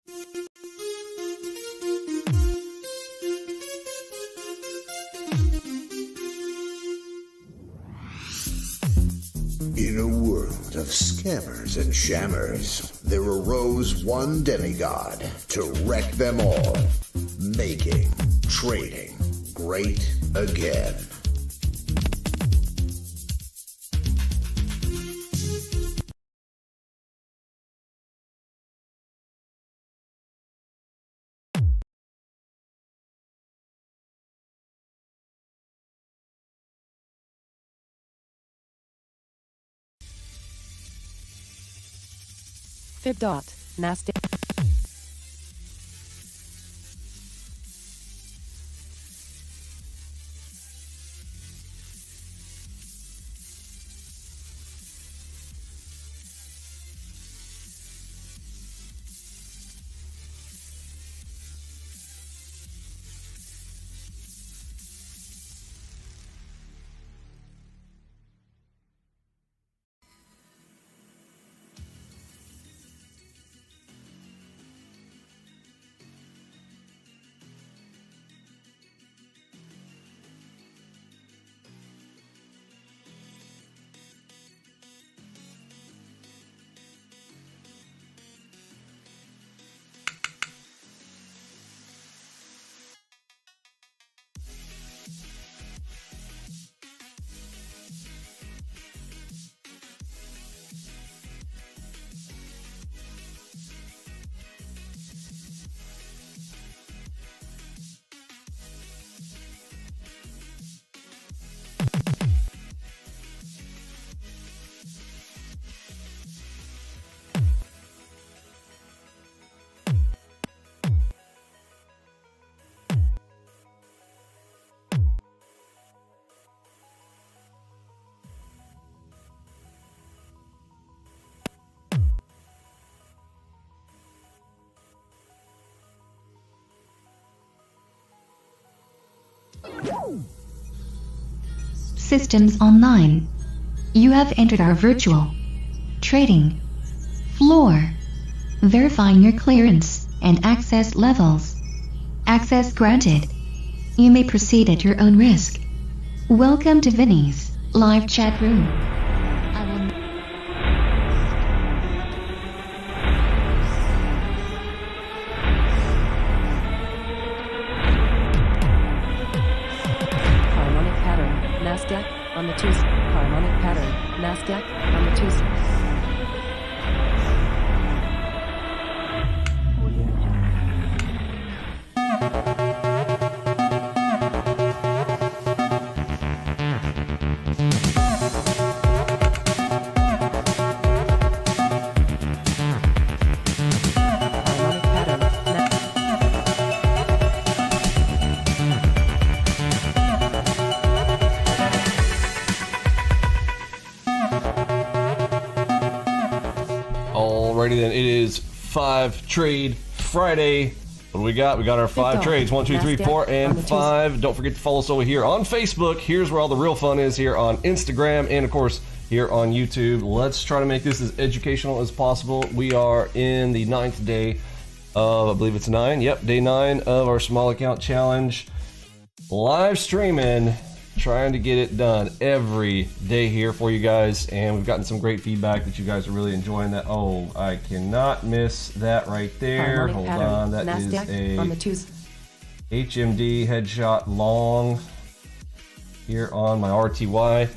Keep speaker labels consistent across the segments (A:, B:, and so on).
A: In a world of scammers and shammers, there arose one demigod to wreck them all, making trading great again.
B: Nasdaq.
C: Systems online. You have entered our virtual trading floor. Verifying your clearance and access levels. Access granted. You may proceed at your own risk. Welcome to Vinny's live chat room.
B: Nasdaq on the Tuesday. Harmonic pattern. Nasdaq on the Tuesday.
D: Alrighty then, it is 5 Trade Friday. What do we got? We got our 5 trades. 1, 2, 3, 4, and 5. Don't forget to follow us over here on Facebook. Here's where all the real fun is, here on Instagram, and of course here on YouTube. Let's try to make this as educational as possible. We are in the 9th day of, I believe it's 9. Yep, day 9 of our small account challenge. Live streaming, trying to get it done every day here for you guys, and we've gotten some great feedback that you guys are really enjoying that. Oh, I cannot miss that right there. Hold on, that is a
B: on the Tuesday.
D: HMD headshot long here on my RTY.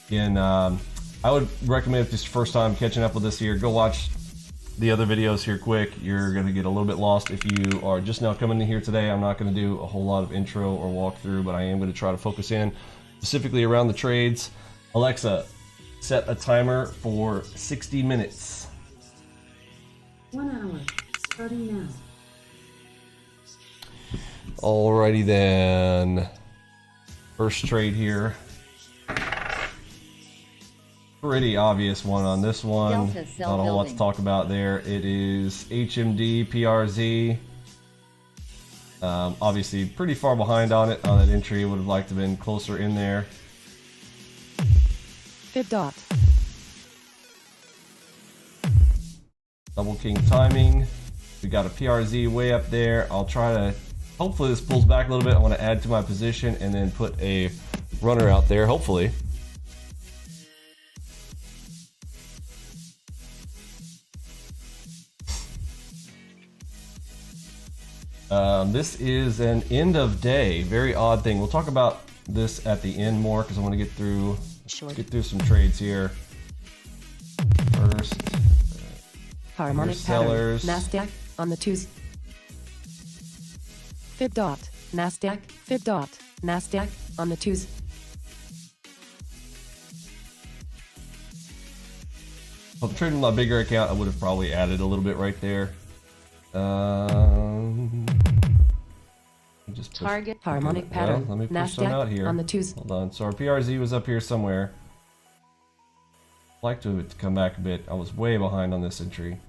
D: Again, I would recommend if this is your first time catching up with this here, go watch the other videos here quick. You're going to get a little bit lost if you are just now coming in here today. I'm not going to do a whole lot of intro or walkthrough, but I am going to try to focus in specifically around the trades. Alexa, set a timer for 60 minutes.
E: 1 hour, starting now.
D: Alrighty then. First trade here. Pretty obvious one on this one. Not a whole lot to talk about there. It is HMD PRZ. Obviously pretty far behind on it on that entry. Would have liked to have been closer in there.
B: Fib dot.
D: Double king timing. We got a PRZ way up there. I'll try to, hopefully this pulls back a little bit. I want to add to my position and then put a runner out there, hopefully. This is an end of day, very odd thing. We'll talk about this at the end more because I want to get through some trades here. First,
B: Harmonic
D: sellers.
B: pattern. Nasdaq on the twos. Fib dot. Nasdaq. Fib dot. Nasdaq on the twos.
D: If I'm trading my bigger account, I would have probably added a little bit right there. Just push,
B: Target harmonic pattern.
D: Let me push some out here.
B: On the twos.
D: Hold on. So our PRZ was up here somewhere. I'd like to come back a bit. I was way behind on this entry.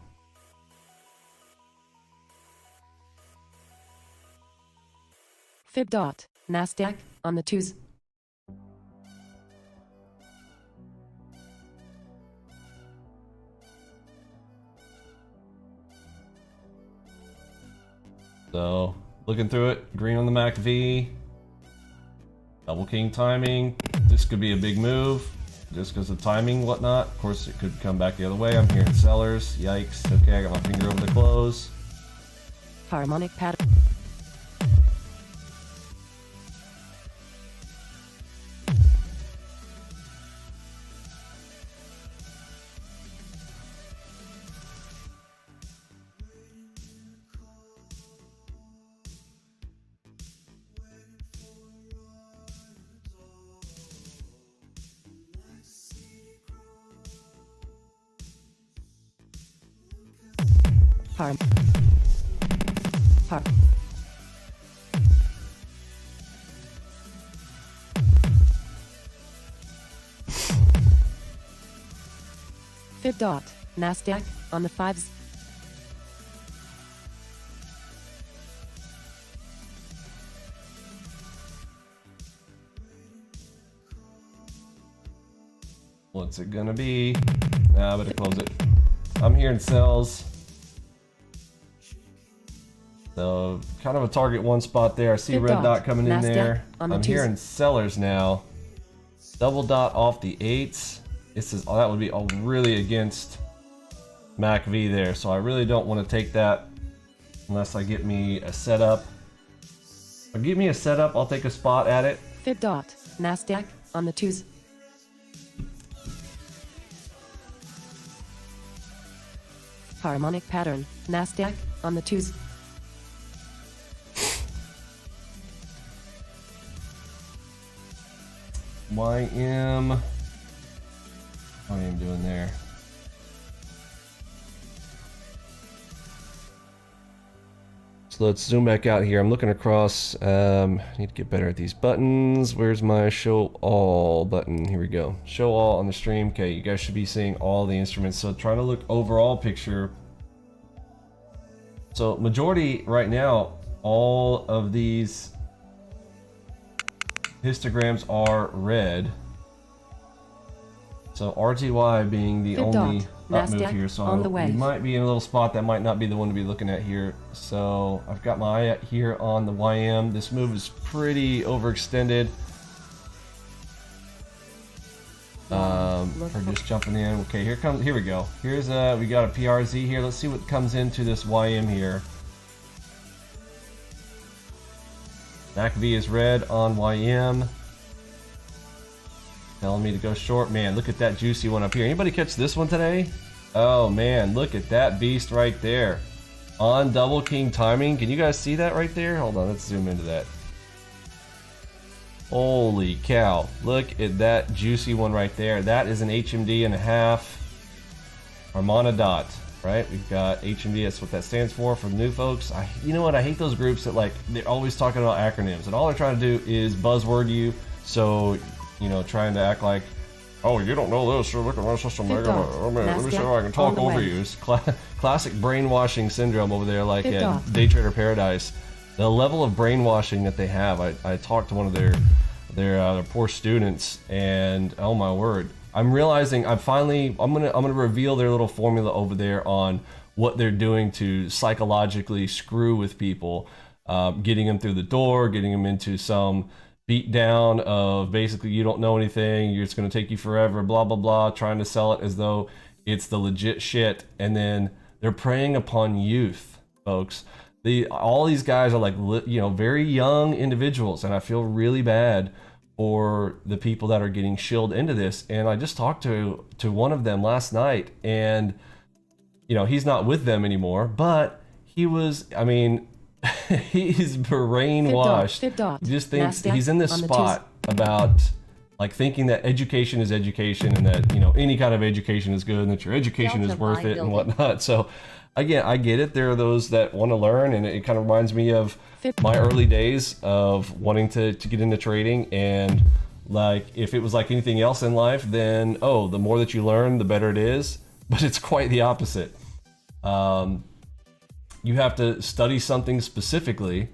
B: Fib dot. Nasdaq on the twos.
D: So, looking through it, green on the MACV, double king timing. This could be a big move, just because of timing, whatnot. Of course, it could come back the other way. I'm hearing sellers. Yikes. Okay, I got my finger over the close.
B: Harmonic pattern. Fib dot. Nasdaq on the fives.
D: What's it gonna be? Nah, better close it. I'm hearing sells. So, kind of a target one spot there. I see
B: Fib
D: red dot coming in
B: Nasdaq
D: there.
B: on the
D: I'm
B: twos.
D: hearing sellers now. Double dot off the eights. This is, oh, that would be really against MACV there. So I really don't want to take that unless I get me a setup. If I get me a setup, I'll take a spot at it.
B: Fib dot. Nasdaq on the twos. Harmonic pattern. Nasdaq on the twos.
D: YM. What am I doing there? So let's zoom back out here. I'm looking across. Need to get better at these buttons. Where's my show all button? Here we go. Show all on the stream. Okay, you guys should be seeing all the instruments. So trying to look overall picture. So majority right now, all of these histograms are red. So RTY being the
B: Fib
D: only
B: dot.
D: up move
B: Nasdaq
D: here, so
B: on the
D: we
B: way.
D: might be in a little spot that might not be the one to be looking at here. So I've got my eye here on the YM. This move is pretty overextended. For just jumping in. Okay, here we go. Here's we got a PRZ here. Let's see what comes into this YM here. MACV is red on YM. Telling me to go short. Man, look at that juicy one up here. Anybody catch this one today? Oh man, look at that beast right there. On double king timing. Can you guys see that right there? Hold on, let's zoom into that. Holy cow. Look at that juicy one right there. That is an HMD and a half. Armana dot, right? We've got HMD, that's what that stands for the new folks. You know what, I hate those groups that like, they're always talking about acronyms and all they're trying to do is buzzword you. So, you know, trying to act like, oh, you don't know this, you're looking at my system.
B: Fib dot.
D: Oh, man, let me see
B: Nasdaq
D: how I can talk
B: on the
D: over
B: way.
D: you. It's classic brainwashing syndrome over there, like
B: Fib
D: at
B: dot.
D: Day Trader Paradise. The level of brainwashing that they have, I talked to one of their poor students, and oh my word, I'm realizing I'm gonna reveal their little formula over there on what they're doing to psychologically screw with people, getting them through the door, getting them into some beat down of basically you don't know anything, it's going to take you forever, blah, blah, blah, trying to sell it as though it's the legit shit. And then they're preying upon youth, folks. All these guys are like, very young individuals, and I feel really bad for the people that are getting shilled into this. And I just talked to one of them last night, and he's not with them anymore, but he was, he's brainwashed. He just thinks he's in this spot about like thinking that education is education, and that any kind of education is good, and that your education is worth it and whatnot. So again, I get it. There are those that want to learn, and it kind of reminds me of my early days of wanting to get into trading. And like, if it was like anything else in life, then the more that you learn, the better it is. But it's quite the opposite. You have to study something specifically,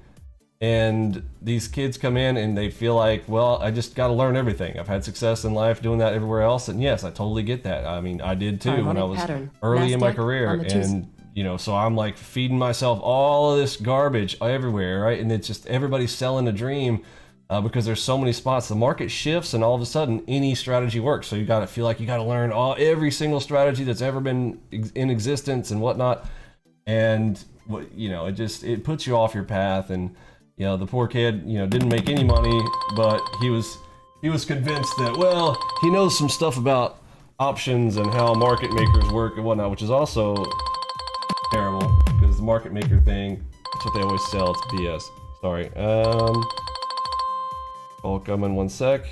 D: and these kids come in and they feel like, well, I just got to learn everything. I've had success in life doing that everywhere else, and yes, I totally get that. I mean, I did too when I was early in my career, and so I'm like feeding myself all of this garbage everywhere, right? And it's just everybody's selling a dream because there's so many spots. The market shifts, and all of a sudden, any strategy works. So you got to feel like you got to learn every single strategy that's ever been in existence and whatnot. And it puts you off your path. And the poor kid, didn't make any money, but he was convinced that, well, he knows some stuff about options and how market makers work and whatnot, which is also terrible, because the market maker thing, that's what they always sell. It's BS. Sorry. I'll come in one sec.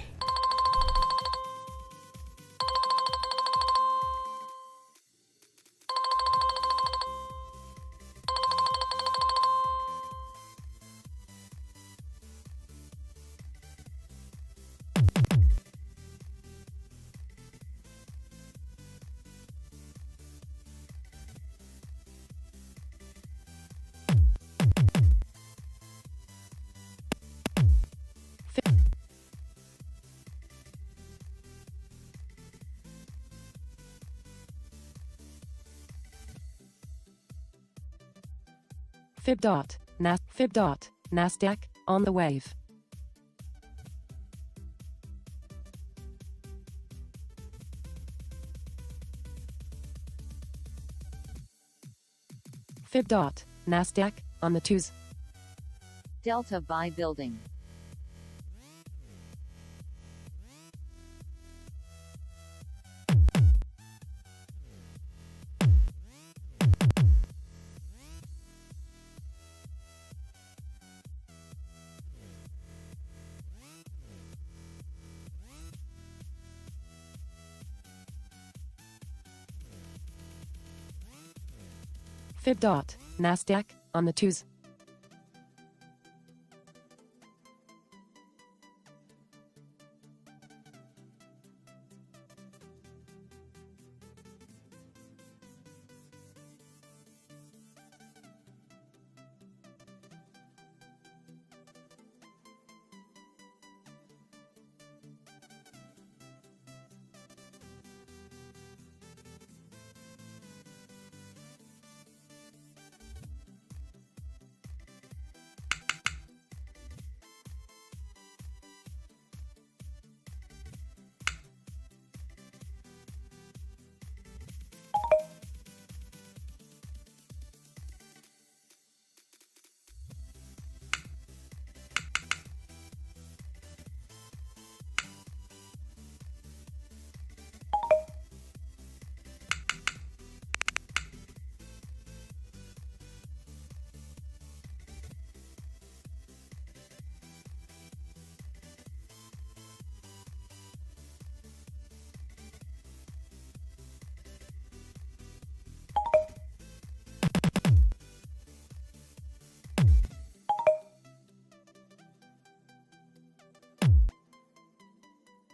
B: Fib. Nasdaq on the wave. Fib. Nasdaq on the twos.
F: Delta buy building.
B: Fib. Nasdaq on the twos.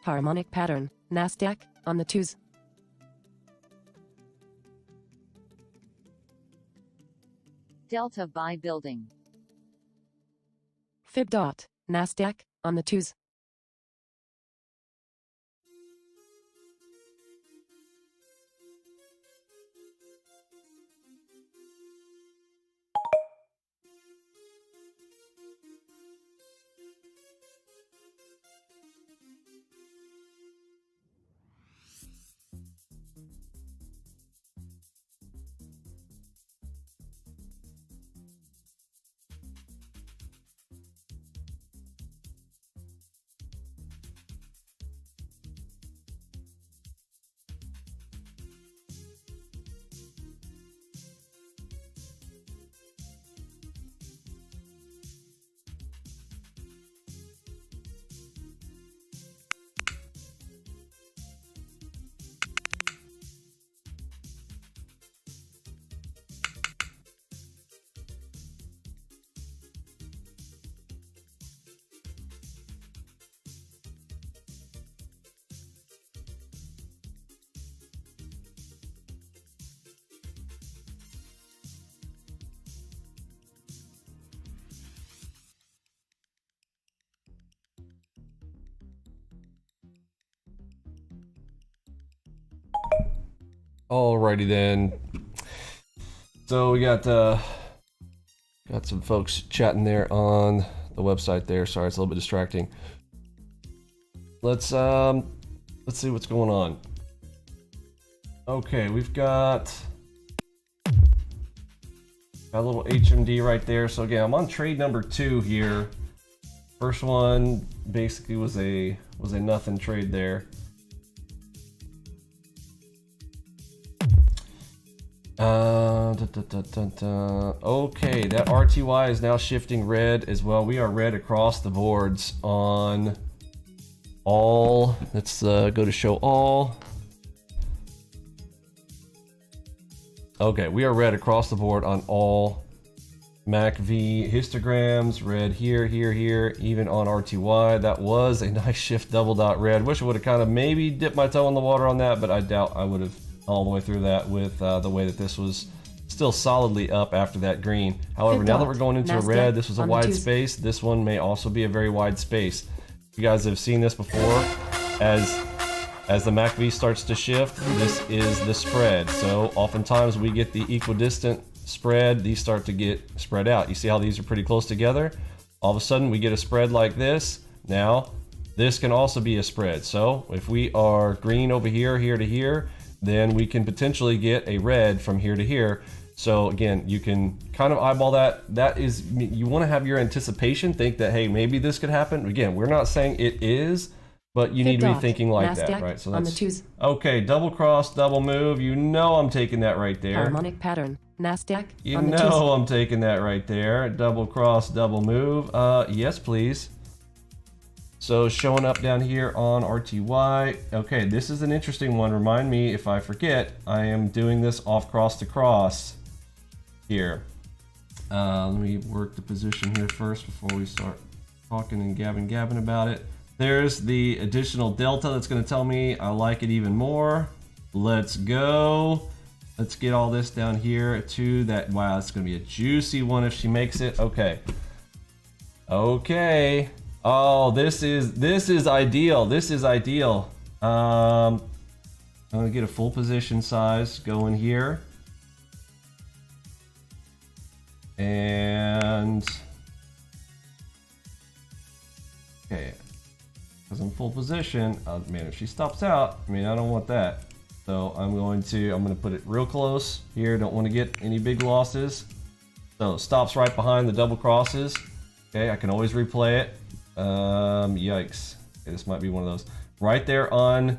B: Harmonic pattern. Nasdaq on the twos.
F: Delta buy building.
B: Fib. Nasdaq on the twos.
D: Alrighty then. So we got some folks chatting there on the website there. Sorry, it's a little bit distracting. Let's see what's going on. Okay, we've got a little HMD right there. So again, I'm on trade number 2 here. First one basically was a nothing trade there. Okay, that RTY is now shifting red as well. We are red across the boards on all. Let's go to show all. Okay, we are red across the board on all MACV histograms. Red here, here, here, even on RTY. That was a nice shift double dot red. Wish I would have kind of maybe dipped my toe in the water on that, but I doubt I would have all the way through that with the way that this was still solidly up after that green. However, now that we're going into a red, this was a wide space. This one may also be a very wide space. You guys have seen this before. As the MACV starts to shift, this is the spread. So oftentimes we get the equidistant spread. These start to get spread out. You see how these are pretty close together? All of a sudden we get a spread like this. Now this can also be a spread. So if we are green over here, here to here, then we can potentially get a red from here to here. So again, you can kind of eyeball that. That is, you want to have your anticipation, think that, hey, maybe this could happen. Again, we're not saying it is, but you need to be thinking like that, right? So that's okay. Double cross, double move. You know I'm taking that right there.
B: Harmonic pattern. NASDAQ.
D: You know I'm taking that right there. Double cross, double move. Yes, please. So showing up down here on RTY. Okay, this is an interesting one. Remind me if I forget, I am doing this off cross to cross here. Let me work the position here first before we start talking and gabbing about it. There's the additional delta that's going to tell me I like it even more. Let's go. Let's get all this down here to that. Wow, it's going to be a juicy one if she makes it. Okay. Okay. Oh, this is ideal. This is ideal. I'm gonna get a full position size going here. And okay, because I'm full position, man, if she stops out, I mean, I don't want that. So I'm gonna put it real close here. Don't want to get any big losses. So stops right behind the double crosses. Okay, I can always replay it. Yikes. Okay, this might be one of those. Right there on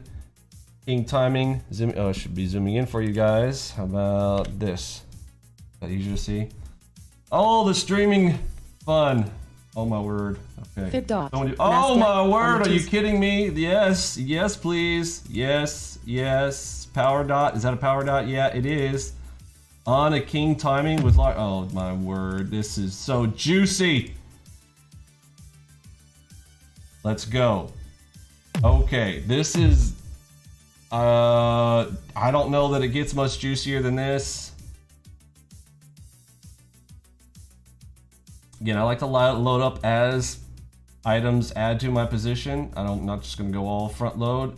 D: king timing. Zoom, oh, I should be zooming in for you guys. How about this? Is that easier to see? Oh, the streaming fun. Oh my word. Okay. Oh my word, are you kidding me? Yes, yes please. Yes, yes. Power dot. Is that a power dot? Yeah, it is. On a king timing with like, oh my word, this is so juicy. Let's go. Okay, this is, I don't know that it gets much juicier than this. Again, I like to load up as items add to my position. I'm not just gonna go all front load.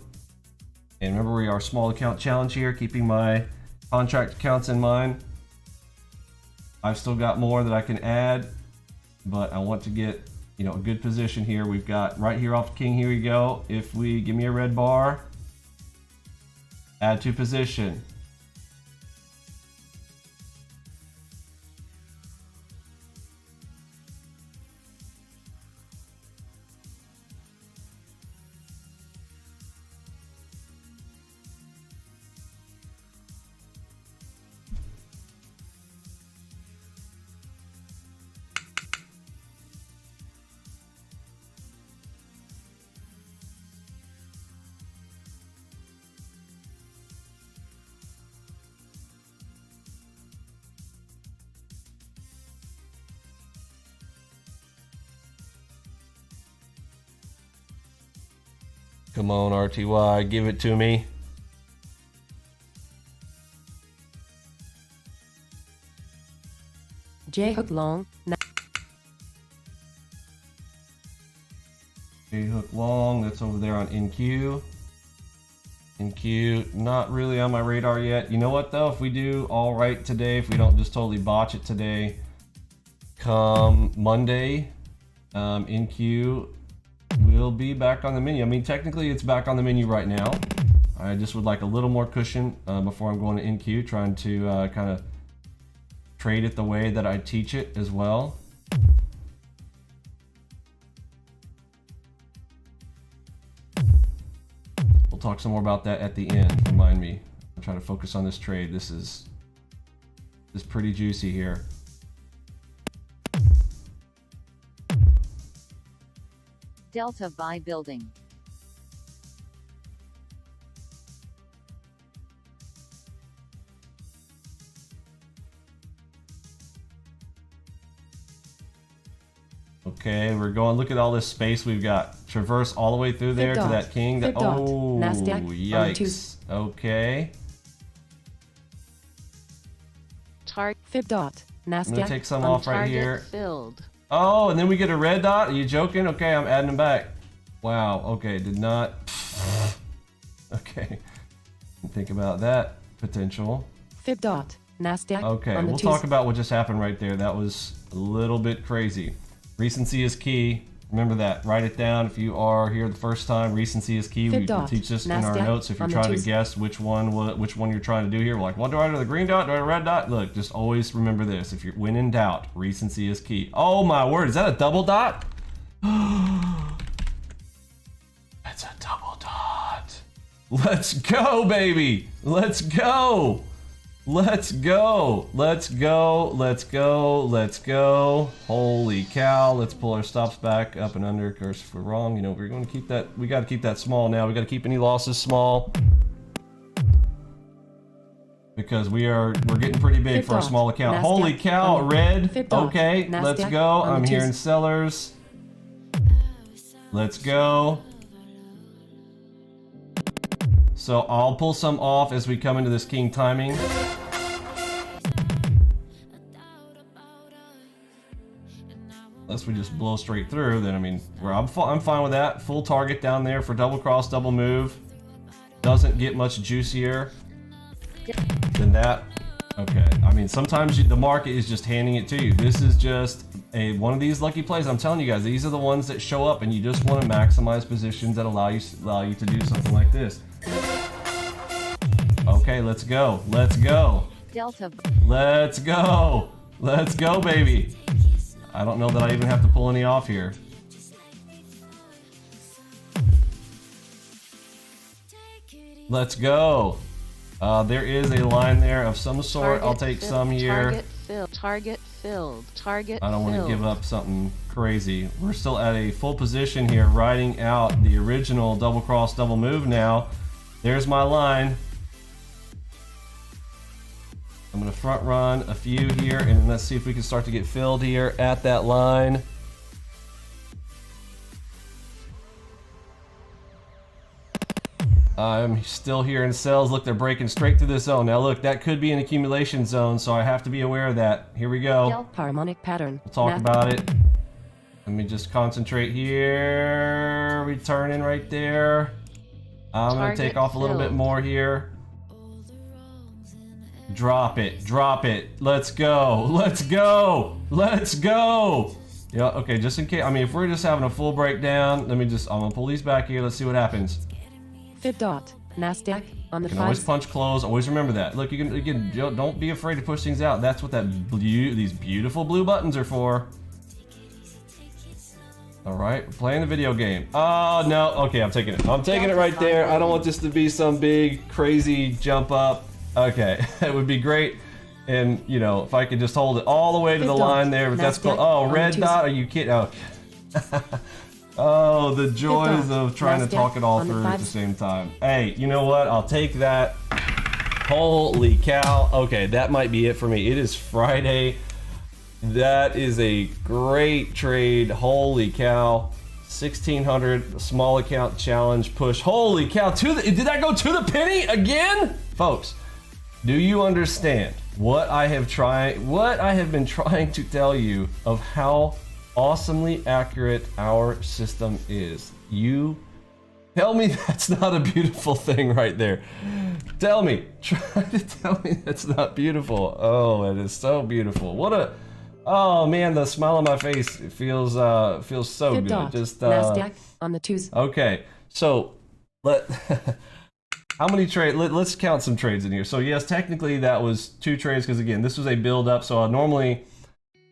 D: And remember, we are small account challenge here, keeping my contract accounts in mind. I've still got more that I can add, but I want to get, you know, a good position here. We've got right here off king, here we go. If we give me a red bar, add to position. Come on, RTY, give it to me.
B: J hook long.
D: J hook long, that's over there on NQ. NQ, not really on my radar yet. You know what though? If we do all right today, if we don't just totally botch it today, come Monday, NQ will be back on the menu. I mean, technically it's back on the menu right now. I just would like a little more cushion before I'm going to NQ, trying to kind of trade it the way that I teach it as well. We'll talk some more about that at the end. Remind me. I'm trying to focus on this trade. This is pretty juicy here.
F: Delta buy building.
D: Okay, we're going. Look at all this space we've got. Traverse all the way through there to that king. Oh, yikes. Okay.
B: Fib dot. NASDAQ.
D: I'm gonna take some
B: on
D: off right
B: target
D: here.
B: Filled.
D: Oh, and then we get a red dot? Are you joking? Okay, I'm adding them back. Wow, okay, did not... Okay. Think about that potential.
B: Fib dot. NASDAQ.
D: Okay,
B: on the
D: we'll talk about what just happened right there. That was a little bit crazy. Recency is key. Remember that. Write it down if you are here the first time. Recency is key. We teach this in our notes. If you're trying to guess which one you're trying to do here, we're like, what do I do? The green dot? Do I do the red dot? Look, just always remember this. If you're when in doubt, recency is key. Oh my word, is that a double dot? That's a double dot. Let's go, baby. Let's go. Let's go. Let's go. Let's go. Let's go. Holy cow. Let's pull our stops back up and under. Of course, if we're wrong, you know, we're going to keep that. We got to keep that small now. We got to keep any losses small. Because we're getting pretty big for a small account. Holy cow, red. Okay, let's go. I'm hearing sellers. Let's go. So I'll pull some off as we come into this king timing. Unless we just blow straight through, then I mean, I'm fine with that. Full target down there for double cross, double move. Doesn't get much juicier than that. Okay, I mean, sometimes the market is just handing it to you. This is just one of these lucky plays. I'm telling you guys, these are the ones that show up, and you just want to maximize positions that allow you to do something like this. Okay, let's go. Let's go.
F: Delta.
D: Let's go. Let's go, baby. I don't know that I even have to pull any off here. Let's go. There is a line there of some sort. I'll take some here.
B: Target filled. Target filled. Target
D: I don't want to give up something crazy. We're still at a full position here, riding out the original double cross, double move now. There's my line. I'm going to front run a few here, and let's see if we can start to get filled here at that line. I'm still here in sells. Look, they're breaking straight through this zone. Now look, that could be an accumulation zone, so I have to be aware of that. Here we go.
B: Harmonic pattern.
D: We'll talk about it. Let me just concentrate here. Returning right there. I'm going to take off a little bit more here. Drop it. Drop it. Let's go. Let's go. Let's go. Yeah, okay, just in case. I mean, if we're just having a full breakdown, I'm going to pull these back here. Let's see what happens.
B: Fib dot. NASDAQ on the
D: You can always punch close. Always remember that. Look, you can don't be afraid to push things out. That's what these beautiful blue buttons are for. All right, we're playing the video game. Oh, no. Okay, I'm taking it. I'm taking it right there. I don't want this to be some big, crazy jump up. Okay, it would be great. And, you know, if I could just hold it all the way to the line there. But that's cool. Oh, red dot? Are you kidding? Oh. Oh, the joys of trying to talk it all through at the same time. Hey, you know what? I'll take that. Holy cow. Okay, that might be it for me. It is Friday. That is a great trade. Holy cow. 1600 small account challenge push. Holy cow. Did that go to the penny again? Folks, do you understand what I have been trying to tell you of how awesomely accurate our system is? You Tell me that's not a beautiful thing right there. Tell me. Try to tell me that's not beautiful. Oh, it is so beautiful. What a... Oh, man, the smile on my face feels so good. Just,
B: NASDAQ on the twos.
D: Okay, so how many trades? Let's count some trades in here. So yes, technically that was 2 trades because again, this was a build up. So normally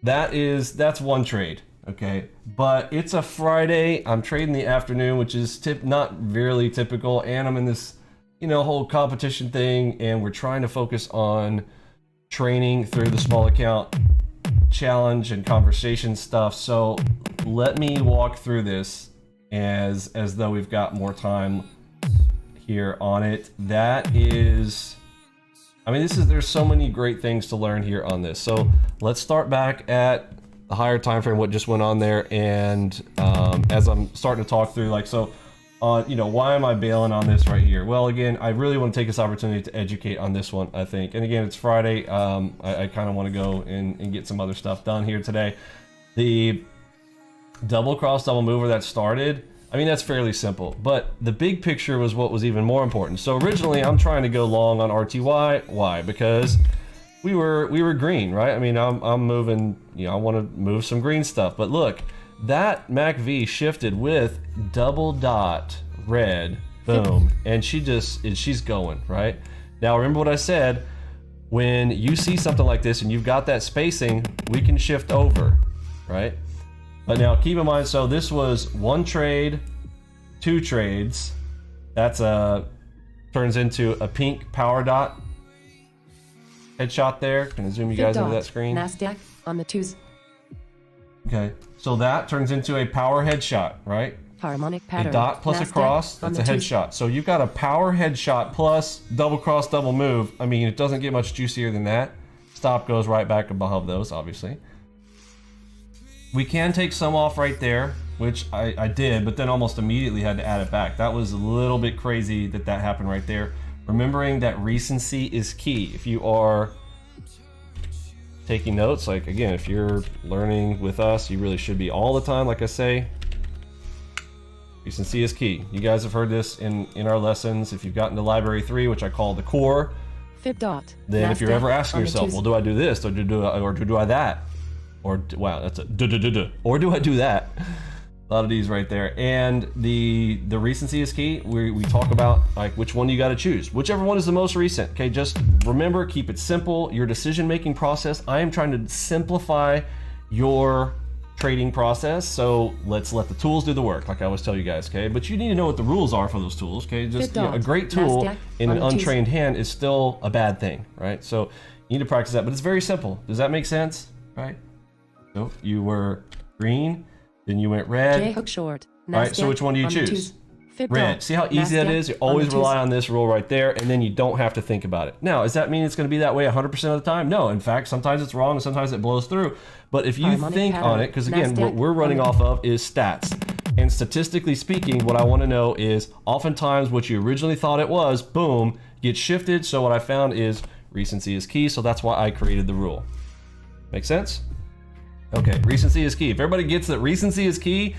D: that's 1 trade. Okay, but it's a Friday. I'm trading the afternoon, which is not really typical, and I'm in this whole competition thing, and we're trying to focus on training through the small account challenge and conversation stuff. So let me walk through this as though we've got more time here on it. That is, I mean, there's so many great things to learn here on this. So let's start back at the higher time frame, what just went on there, and as I'm starting to talk through, like, so why am I bailing on this right here? Well, again, I really want to take this opportunity to educate on this one, I think. And again, it's Friday. I kind of want to go and get some other stuff done here today. The double cross, double mover that started, I mean, that's fairly simple, but the big picture was what was even more important. So originally I'm trying to go long on RTY. Why? Because we were green, right? I mean, I'm moving, I want to move some green stuff, but look, that MACV shifted with double dot red, boom, and she's going, right? Now remember what I said, when you see something like this and you've got that spacing, we can shift over, right? But now keep in mind, so this was 1 trade, 2 trades. That's turns into a pink power dot headshot there. Can I zoom you guys into that screen?
B: NASDAQ on the twos.
D: Okay, so that turns into a power headshot, right?
B: Harmonic pattern.
D: A dot plus a
B: NASDAQ
D: cross,
B: on
D: that's a
B: the twos.
D: headshot. So you've got a power headshot plus double cross, double move. I mean, it doesn't get much juicier than that. Stop goes right back above those, obviously. We can take some off right there, which I did, but then almost immediately had to add it back. That was a little bit crazy that happened right there. Remembering that recency is key. If you are taking notes, like again, if you're learning with us, you really should be all the time, like I say. Recency is key. You guys have heard this in our lessons. If you've gotten to Library 3, which I call the core,
B: Fib dot.
D: then if you're
B: NASDAQ
D: ever asking
B: on the
D: yourself,
B: twos.
D: well, do I do this, or do I that? Or wow, that's a or do I do that? A lot of these right there. And the recency is key. We talk about like which one you got to choose, whichever one is the most recent. Okay, just remember, keep it simple. Your decision-making process. I am trying to simplify your trading process. So let's let the tools do the work, like I always tell you guys. Okay, but you need to know what the rules are for those tools. Okay, just a great tool
B: NASDAQ
D: in an
B: on the twos.
D: untrained hand is still a bad thing, right? So you need to practice that. But it's very simple. Does that make sense? Right? So you were green, then you went red.
B: J hook short.
D: Right, so which one do you
B: on the
D: choose?
B: twos. Fib
D: Red.
B: dot.
D: See how easy that
B: NASDAQ
D: is? You
B: on the
D: always
B: twos.
D: rely on this rule right there, and then you don't have to think about it. Now, does that mean it's going to be that way 100% of the time? No. In fact, sometimes it's wrong and sometimes it blows through. But if you
B: Harmonic
D: think
B: pattern.
D: on it, because again,
B: NASDAQ
D: what we're running
B: on the-
D: off of is stats. And statistically speaking, what I want to know is oftentimes what you originally thought it was, boom, gets shifted. So what I found is recency is key. So that's why I created the rule. Make sense? Okay, recency is key. If everybody gets that recency is key,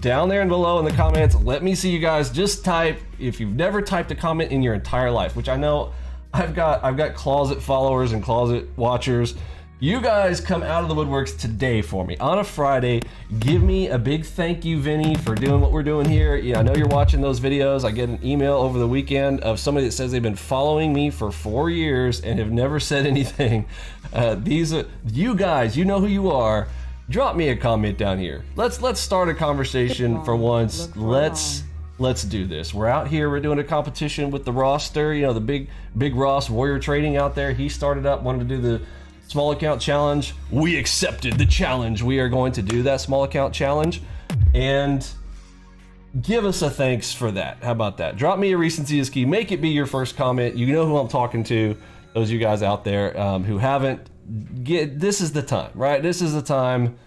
D: down there and below in the comments, let me see you guys. Just type, if you've never typed a comment in your entire life, which I know I've got closet followers and closet watchers. You guys come out of the woodworks today for me on a Friday. Give me a big thank you, Vinny, for doing what we're doing here. Yeah, I know you're watching those videos. I get an email over the weekend of somebody that says they've been following me for 4 years and have never said anything. These are you guys. You know who you are. Drop me a comment down here. Let's start a conversation for once. Let's do this. We're out here. We're doing a competition with the roster. You know, the big Ross Warrior Trading out there. He started up, wanted to do the small account challenge. We accepted the challenge. We are going to do that small account challenge, and give us a thanks for that. How about that? Drop me a recency is key. Make it be your first comment. You know who I'm talking to. Those of you guys out there who haven't. This is the time, right? This is the time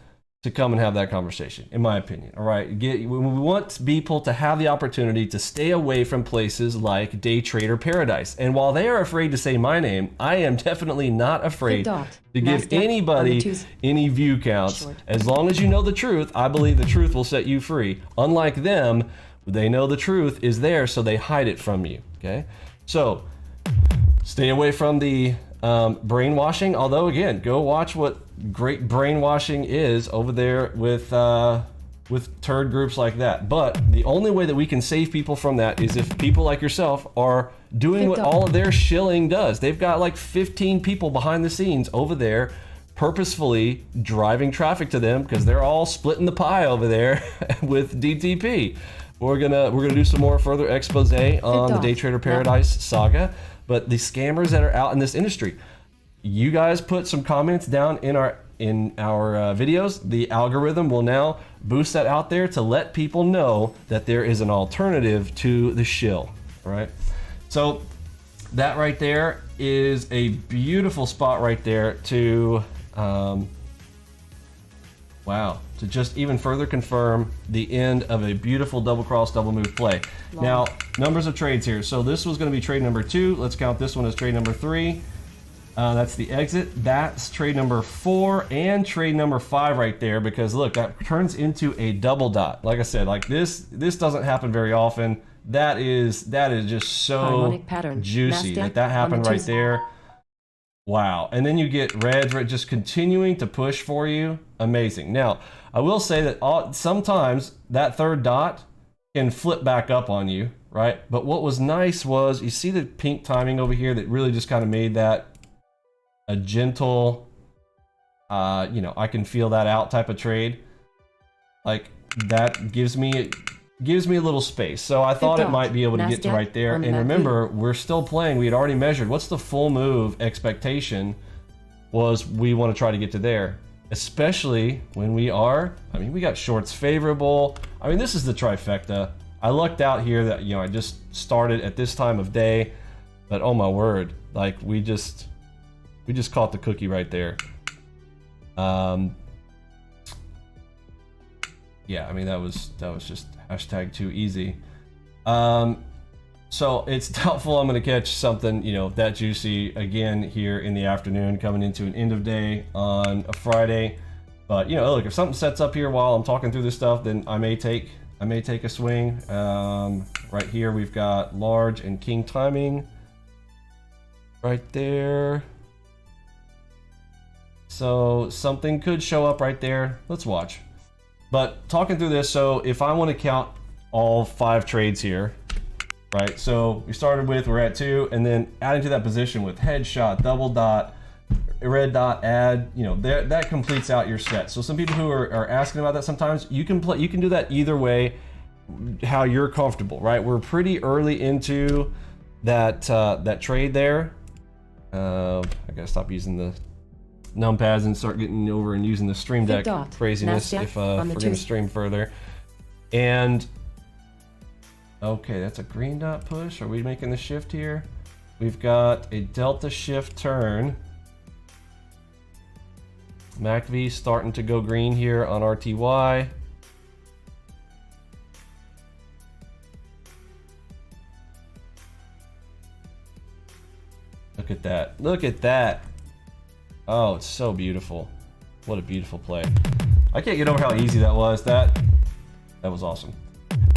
D: to come and have that conversation, in my opinion. All right, we want people to have the opportunity to stay away from places like Day Trader Paradise. And while they are afraid to say my name, I am definitely not afraid to give
B: NASDAQ
D: anybody
B: on the twos.
D: any view counts.
B: Short.
D: As long as you know the truth, I believe the truth will set you free. Unlike them, They know the truth is there, so they hide it from you. Okay, so stay away from the brainwashing. Although, again, go watch what great brainwashing is over there with turd groups like that. But the only way that we can save people from that is if people like yourself are doing what all of their shilling does. They've got like 15 people behind the scenes over there purposefully driving traffic to them because they're all splitting the pie over there with DTP. We're gonna do some more further expose on the Day Trader Paradise saga, but the scammers that are out in this industry. You guys put some comments down in our videos. The algorithm will now boost that out there to let people know that there is an alternative to the shill. Right? So that right there is a beautiful spot right there to to just even further confirm the end of a beautiful double cross, double move play. Now, numbers of trades here. So this was going to be trade number 2. Let's count this one as trade number 3. That's the exit. That's trade number 4 and trade number 5 right there, because look, that turns into a double dot. Like I said, like this doesn't happen very often. That is just so juicy that happened right there. Wow. And then you get reds just continuing to push for you. Amazing. Now, I will say that sometimes that third dot can flip back up on you, right? But what was nice was, you see the pink timing over here that really just kind of made that a gentle, I can feel that out type of trade. Like, that gives me a little space. So I thought it might be able to get to right there. And remember, we're still playing. We had already measured what's the full move expectation was. We want to try to get to there, especially when we got shorts favorable. I mean, this is the trifecta. I lucked out here that, I just started at this time of day, but oh my word, like we just caught the cookie right there. Yeah, I mean, that was just hashtag too easy. So it's doubtful I'm going to catch something, that juicy again here in the afternoon, coming into an end of day on a Friday. But look, if something sets up here while I'm talking through this stuff, then I may take a swing. Right here we've got large and king timing right there. So something could show up right there. Let's watch. But talking through this, so if I want to count all 5 trades here, right? So we started with, we're at 2, and then adding to that position with headshot, double dot, red dot, add, that completes out your set. So some people who are asking about that sometimes, you can do that either way, how you're comfortable, right? We're pretty early into that trade there. I gotta stop using the numpads and start getting over and using the Stream Deck craziness if we're gonna stream further. And okay, that's a green dot push. Are we making the shift here? We've got a delta shift turn. MACV starting to go green here on RTY. Look at that. Look at that. Oh, it's so beautiful. What a beautiful play. I can't get over how easy that was. That was awesome.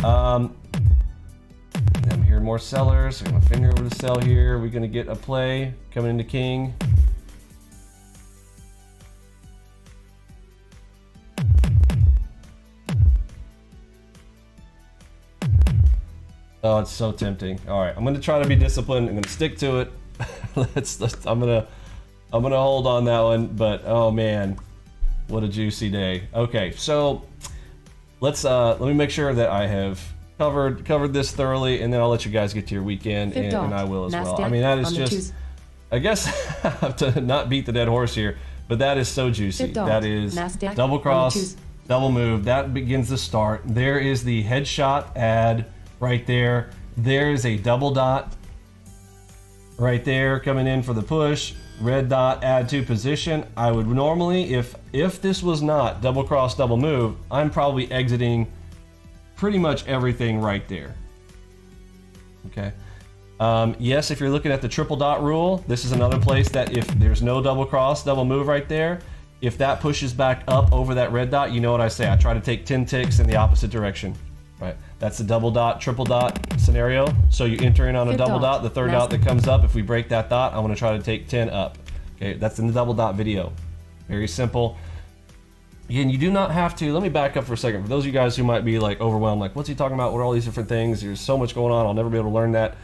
D: I'm hearing more sellers. I'm gonna finger over to sell here. We're gonna get a play coming into king. Oh, it's so tempting. All right, I'm gonna try to be disciplined. I'm gonna stick to it. I'm gonna hold on that one, but oh man, what a juicy day. Okay, so let me make sure that I have covered this thoroughly, and then I'll let you guys get to your weekend, and I will as well. I mean, that is just, I guess I have to not beat the dead horse here, but that is so juicy. That is double cross, double move. That begins the start. There is the headshot ad right there. There is a double dot right there coming in for the push. Red dot, add to position. I would normally, if this was not double cross, double move, I'm probably exiting pretty much everything right there. Okay. Yes, if you're looking at the triple dot rule, this is another place that if there's no double cross, double move right there, if that pushes back up over that red dot, you know what I say. I try to take 10 ticks in the opposite direction. right? That's the double dot, triple dot scenario. So you enter in on a
B: Fifth
D: double
B: dot.
D: dot, the third
B: Last
D: dot that comes up, if we break that dot, I want to try to take 10 up. Okay, that's in the double dot video. Very simple. Again, you do not have to, let me back up for a second. For those of you guys who might be like overwhelmed, like what's he talking about? What are all these different things? There's so much going on, I'll never be able to learn that.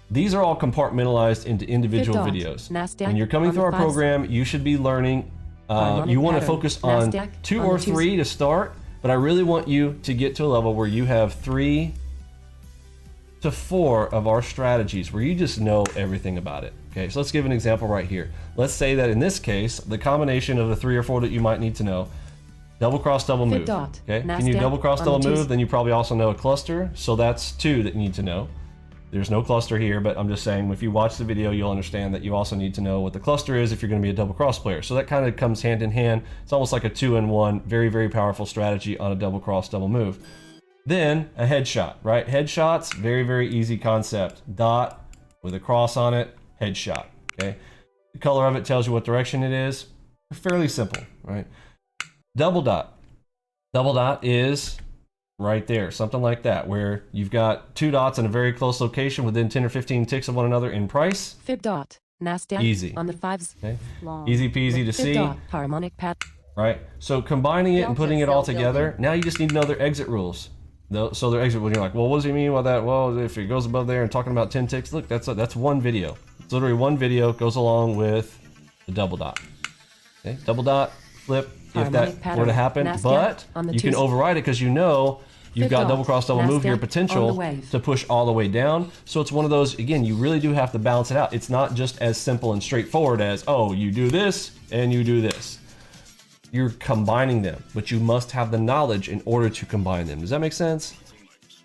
D: These are all compartmentalized into individual
B: Fifth dot.
D: videos.
B: NASDAQ
D: When you're coming
B: on
D: through
B: the
D: our
B: fives.
D: program, you should be learning,
B: Harmonic
D: you want to
B: pattern.
D: focus on
B: NASDAQ
D: 2
B: on
D: or
B: the twos.
D: 3 to start, but I really want you to get to a level where you have 3 to 4 of our strategies where you just know everything about it. Okay, so let's give an example right here. Let's say that in this case, the combination of the 3 or 4 that you might need to know, double cross, double move.
B: dot.
D: Okay, can you
B: NASDAQ
D: double cross,
B: on
D: double
B: the twos.
D: move? Then you probably also know a cluster, so that's 2 that you need to know. There's no cluster here, but I'm just saying if you watch the video, you'll understand that you also need to know what the cluster is if you're going to be a double cross player. So that kind of comes hand in hand. It's almost like a 2-in-1, very, very powerful strategy on a double cross, double move. Then a headshot, right? Headshots, very, very easy concept. Dot with a cross on it, headshot, okay? The color of it tells you what direction it is. Fairly simple, right? Double dot. Double dot is right there, something like that, where you've got 2 dots in a very close location within 10 or 15 ticks of one another in price.
B: Fifth dot. NASDAQ
D: Easy.
B: on the fives.
D: Okay,
F: Long.
D: easy peasy to
B: Fifth
D: see.
B: dot. Harmonic pattern.
D: Right? So combining it and
F: Delta
D: putting it all
F: cell
D: together,
F: building.
D: now you just need to know their exit rules. So their exit rules, you're like, well, what does he mean by that? Well, if it goes above there and talking about 10 ticks, look, that's one video. It's literally one video, goes along with the double dot. Okay, double dot, flip, if
B: Harmonic
D: that were
B: pattern.
D: to happen,
B: NASDAQ
D: but
B: on the
D: you can
B: twos.
D: override it because you know you've
B: Fifth
D: got
B: dot.
D: double cross, double move your
B: NASDAQ on the
D: potential
B: wave.
D: to push all the way down. So it's one of those, again, you really do have to balance it out. It's not just as simple and straightforward as, oh, you do this and you do this. You're combining them, but you must have the knowledge in order to combine them. Does that make sense?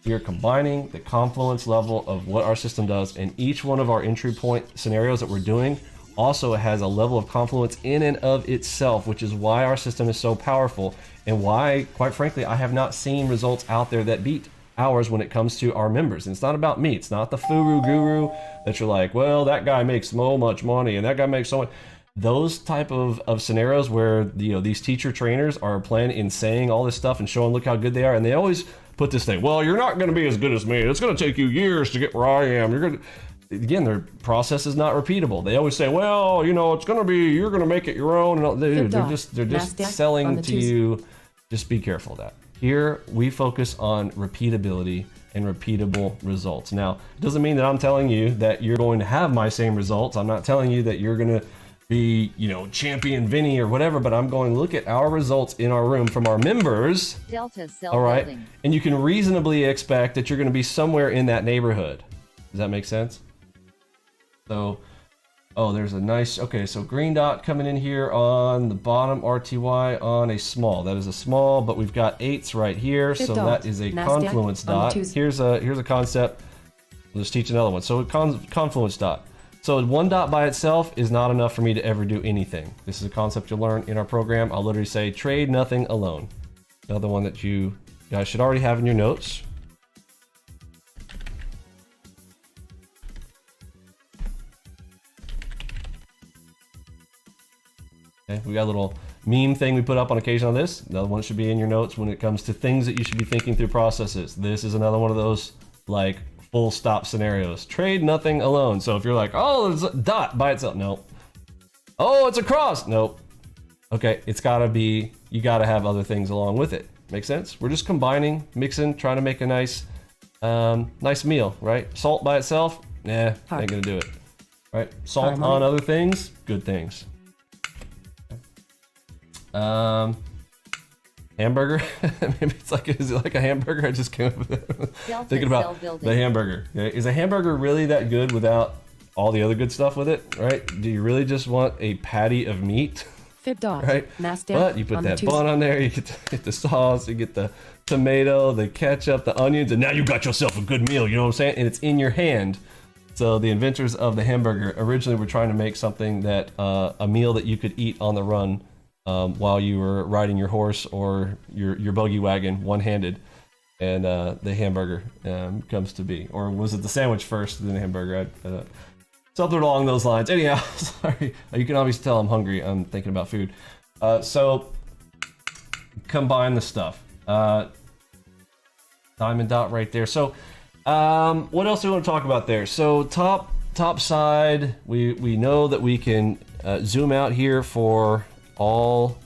D: We are combining the confluence level of what our system does, and each one of our entry point scenarios that we're doing also has a level of confluence in and of itself, which is why our system is so powerful and why, quite frankly, I have not seen results out there that beat ours when it comes to our members. And it's not about me. It's not the Furu Guru that you're like, well, that guy makes so much money and that guy makes so much. Those type of scenarios where these teacher trainers are playing and saying all this stuff and showing look how good they are, and they always put this thing, well, you're not going to be as good as me. It's going to take you years to get where I am. You're going to, again, their process is not repeatable. They always say, well, it's going to be, you're going to make it your own. And all, dude, they're just
B: NASDAQ on
D: selling
B: the
D: to
B: twos.
D: you. Just be careful of that. Here we focus on repeatability and repeatable results. Now, it doesn't mean that I'm telling you that you're going to have my same results. I'm not telling you that you're going to be, champion Vinny or whatever, but I'm going to look at our results in our room from our members.
F: Delta cell
D: All right.
F: building.
D: And you can reasonably expect that you're going to be somewhere in that neighborhood. Does that make sense? So, there's a nice, okay, so green dot coming in here on the bottom RTY on a small. That is a small, but we've got 8s right here.
B: Fifth
D: So
B: dot.
D: that is a
B: NASDAQ
D: confluence
B: on the
D: dot.
B: twos.
D: Here's a concept. Let's teach another one. So a confluence dot. So one dot by itself is not enough for me to ever do anything. This is a concept you'll learn in our program. I'll literally say trade nothing alone. Another one that you guys should already have in your notes. Okay, we got a little meme thing we put up on occasion on this. Another one should be in your notes when it comes to things that you should be thinking through processes. This is another one of those like full stop scenarios. Trade nothing alone. So if you're like, oh, there's a dot by itself. Nope. Oh, it's a cross. Nope. Okay, it's gotta be, you gotta have other things along with it. Make sense? We're just combining, mixing, trying to make a nice meal, right? Salt by itself, nah, ain't gonna do it. Right? Salt on other things, good things. Hamburger. Maybe it's like, is it like a hamburger? I just came up with it.
F: Delta
D: Thinking
F: cell
D: about
F: building.
D: the hamburger. Okay? Is a hamburger really that good without all the other good stuff with it? Right? Do you really just want a patty of meat?
B: Fifth dot.
D: Right?
B: NASDAQ
D: But you put
B: on
D: that
B: the twos.
D: bun on there, you get the sauce, you get the tomato, the ketchup, the onions, and now you got yourself a good meal. You know what I'm saying? And it's in your hand. So the inventors of the hamburger originally were trying to make something that a meal that you could eat on the run while you were riding your horse or your buggy wagon one-handed, and the hamburger comes to be. Or was it the sandwich first, then the hamburger? Something along those lines. Anyhow, sorry. You can obviously tell I'm hungry. I'm thinking about food. So combine the stuff. diamond dot right there. So what else do we want to talk about there? So top side, we know that we can zoom out here for all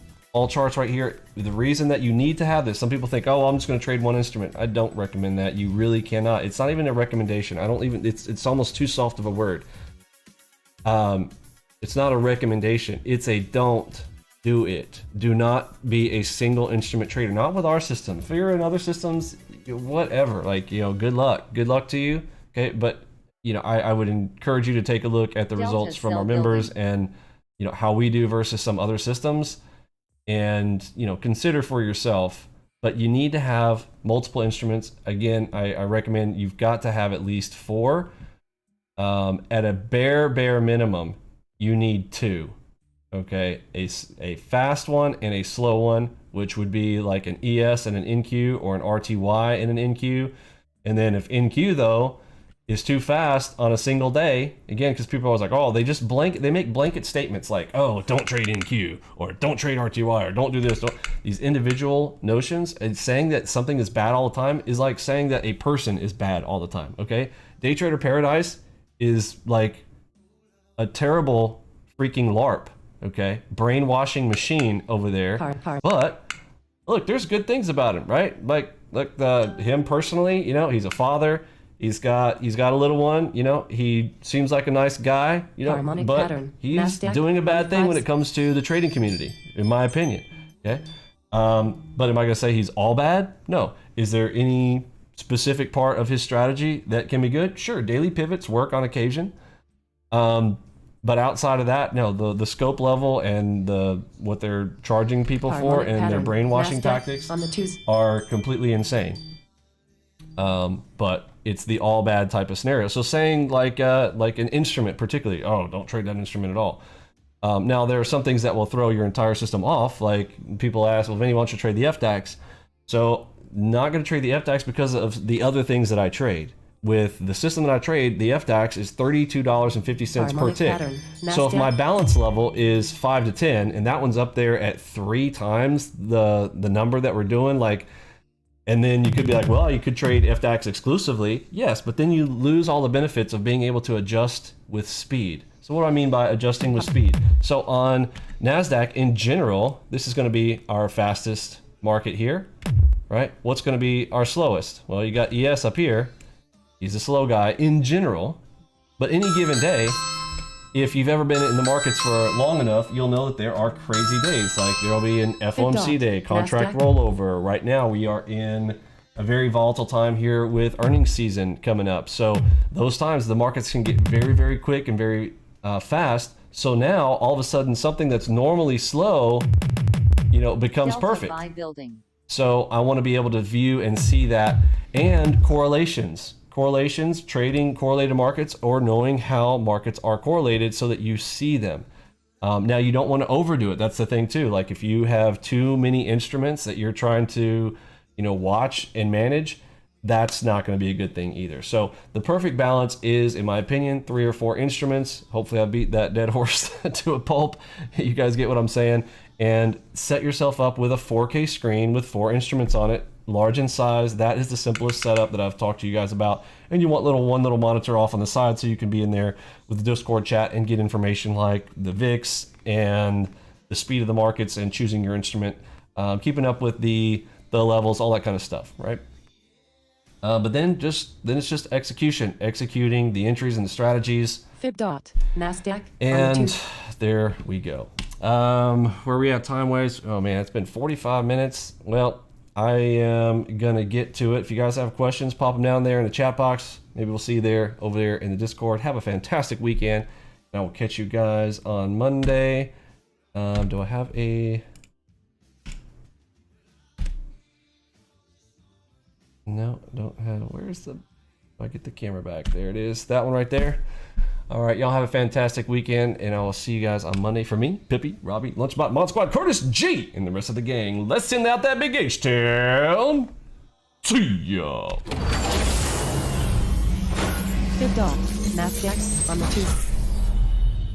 D: charts right here. The reason that you need to have this, some people think, oh, I'm just going to trade one instrument. I don't recommend that. You really cannot. It's not even a recommendation. It's almost too soft of a word. It's not a recommendation. It's a don't do it. Do not be a single instrument trader. Not with our system. If you're in other systems, whatever, like, good luck to you. Okay. But I would encourage you to take a look at the results from our members and how we do versus some other systems, and consider for yourself. But you need to have multiple instruments. Again, I recommend you've got to have at least 4. At a bare minimum, you need 2. Okay, a fast one and a slow one, which would be like an ES and an NQ, or an RTY and an NQ. And then if NQ though is too fast on a single day, again, because people are always like, oh, they make blanket statements like, oh, don't trade NQ, or don't trade RTY, or don't do this. These individual notions, and saying that something is bad all the time is like saying that a person is bad all the time. Okay, Day Trader Paradise is like a terrible freaking LARP. Okay, brainwashing machine over there. But look, there's good things about him, right? Like him personally, he's a father. He's got a little one. He seems like a nice guy. But he's doing a bad thing when it comes to the trading community, in my opinion. Okay, but am I gonna say he's all bad? No. Is there any specific part of his strategy that can be good? Sure, daily pivots work on occasion. But outside of that, no, the scope level and what they're charging people for and their brainwashing tactics are completely insane. But it's the all bad type of scenario. So saying like an instrument particularly, oh, don't trade that instrument at all. Now there are some things that will throw your entire system off. Like people ask, well, Vinny, why don't you trade the FDAX? So not going to trade the FDAX because of the other things that I trade. With the system that I trade, the FDAX is $32.50 per tick. So if my balance level is 5 to 10, and that one's up there at 3 times the number that we're doing, and then you could be like, well, you could trade FDAX exclusively. Yes, but then you lose all the benefits of being able to adjust with speed. So what do I mean by adjusting with speed? So on NASDAQ in general, this is going to be our fastest market here, right? What's going to be our slowest? Well, you got ES up here. He's a slow guy in general, but any given day, if you've ever been in the markets for long enough, you'll know that there are crazy days. Like there'll be an FOMC day, contract rollover. Right now, we are in a very volatile time here with earnings season coming up. So those times, the markets can get very, very quick and very fast. So now, all of a sudden, something that's normally slow, becomes
F: Delta
D: perfect.
F: Buy building.
D: So I want to be able to view and see that, and correlations, trading correlated markets, or knowing how markets are correlated so that you see them. Now you don't want to overdo it. That's the thing too. Like if you have too many instruments that you're trying to, watch and manage, that's not going to be a good thing either. So the perfect balance is, in my opinion, 3 or 4 instruments. Hopefully I beat that dead horse to a pulp. You guys get what I'm saying? And set yourself up with a 4K screen with 4 instruments on it, large in size. That is the simplest setup that I've talked to you guys about. And you want one little monitor off on the side so you can be in there with the Discord chat and get information like the VIX and the speed of the markets and choosing your instrument, keeping up with the levels, all that kind of stuff, right? But then it's just executing the entries and the strategies.
B: Fib dot NASDAQ.
D: And there we go. Where are we at time-wise? Oh man, it's been 45 minutes. Well, I am gonna get to it. If you guys have questions, pop them down there in the chat box. Maybe we'll see you over there in the Discord. Have a fantastic weekend, and I will catch you guys on Monday. Do I have a... No, don't have... Where's the... I get the camera back. There it is. That one right there. All right, y'all have a fantastic weekend, and I will see you guys on Monday. For me, Pippi, Robbie, Lunchbot, Mod Squad, Curtis, G, and the rest of the gang. Let's send out that big H-Town. See ya.
B: Fib dot NASDAQ on the 2.